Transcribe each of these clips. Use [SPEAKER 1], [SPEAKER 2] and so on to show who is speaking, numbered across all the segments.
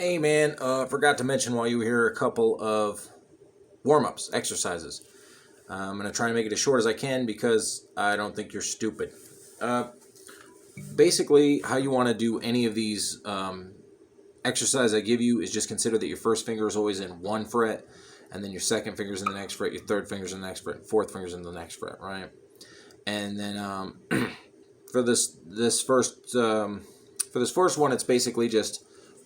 [SPEAKER 1] Hey man, forgot to mention while you were here a couple of warm-ups, exercises. I'm going to try and make it as short as I can because I don't think you're stupid. Basically, how you want to do any of these exercises I give you is just consider that your first finger is always in one fret, and then your second finger's in the next fret, your third finger's in the next fret, fourth finger's in the next fret, right? And then for this first one, it's basically just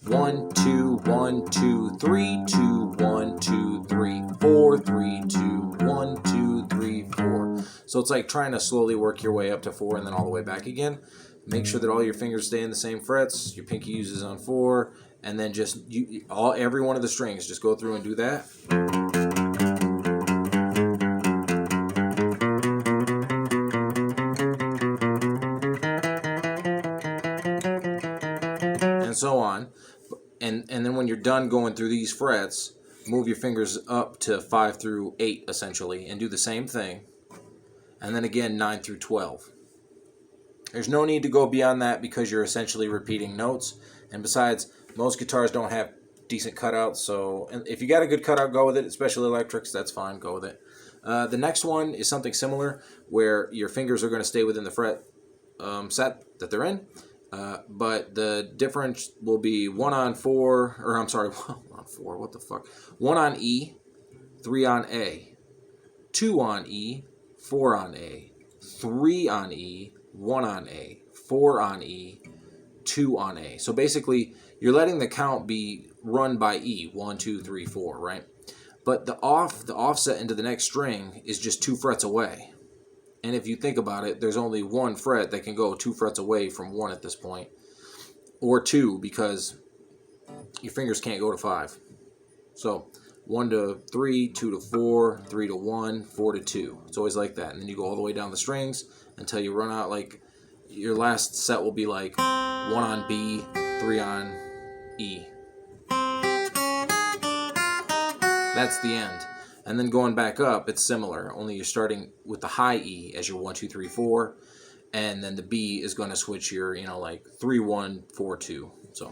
[SPEAKER 1] 1, 2, 1, 2, 3, 2, 1, 2, 3, 4, 3, 2, 1, 2, 3, 4. So it's like trying to slowly work your way up to 4 and then all the way back again. Make sure that all your fingers stay in the same frets. Your pinky uses on 4, and then just every one of the strings. Just go through and do that. And so on. And then when you're done going through these frets, move your fingers up to 5 through 8 essentially, and do the same thing. And then again 9 through 12. There's no need to go beyond that because you're essentially repeating notes. And besides, most guitars don't have decent cutouts, so if you got a good cutout, go with it. Especially electrics, that's fine, go with it. The next one is something similar where your fingers are going to stay within the fret set that they're in. But the difference will be 1 on 4, or I'm sorry, 1 on 4, what the fuck? 1 on E, 3 on A, 2 on E, 4 on A, 3 on E, 1 on A, 4 on E, 2 on A. So basically, you're letting the count be run by E, 1, 2, 3, 4, right? But the offset into the next string is just 2 frets away. And if you think about it, there's only 1 fret that can go 2 frets away from 1 at this point. Or 2, because your fingers can't go to 5. So 1 to 3, 2 to 4, 3 to 1, 4 to 2. It's always like that. And then you go all the way down the strings until you run out. Like your last set will be like 1 on B, 3 on E. That's the end. And then going back up, it's similar, only you're starting with the high E as your 1, 2, 3, 4, and then the B is going to switch your, like 3, 1, 4, 2. So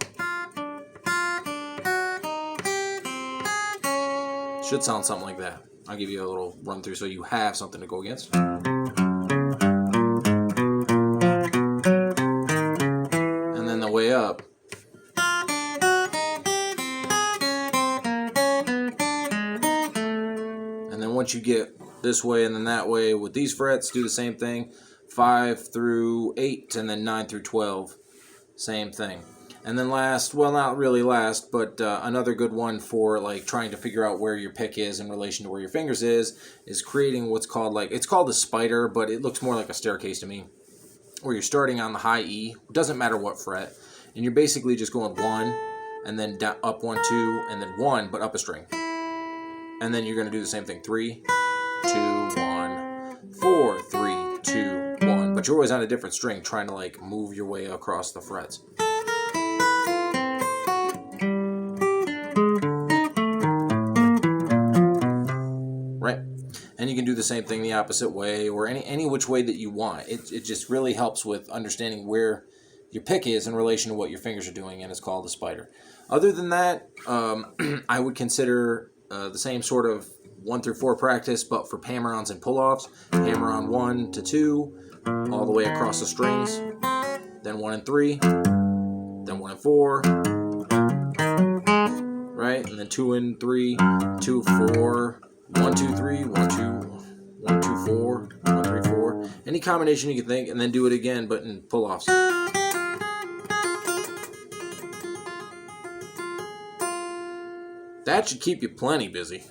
[SPEAKER 1] should sound something like that. I'll give you a little run through so you have something to go against. And then the way up. Once you get this way and then that way with these frets, do the same thing. 5 through 8 and then 9 through 12, same thing. And then last, well, not really last, but another good one for like trying to figure out where your pick is in relation to where your fingers is creating what's called it's called a spider, but it looks more like a staircase to me, where you're starting on the high E, doesn't matter what fret, and you're basically just going 1 and then down, up 1, 2, and then 1, but up a string. And then you're going to do the same thing. 3, 2, 1, 4, 3, 2, 1. But you're always on a different string, trying to like move your way across the frets. Right? And you can do the same thing the opposite way, or any which way that you want. It just really helps with understanding where your pick is in relation to what your fingers are doing, and it's called a spider. Other than that, I would consider the same sort of 1 through 4 practice, but for hammer-ons and pull-offs. Hammer on 1 to 2, all the way across the strings. Then 1 and 3, then 1 and 4, right? And then 2 and 3, 2, 4, 1, 2, 3, 1, 2, 1, 2, 4, 1, 3, 4. Any combination you can think, and then do it again, but in pull-offs. That should keep you plenty busy.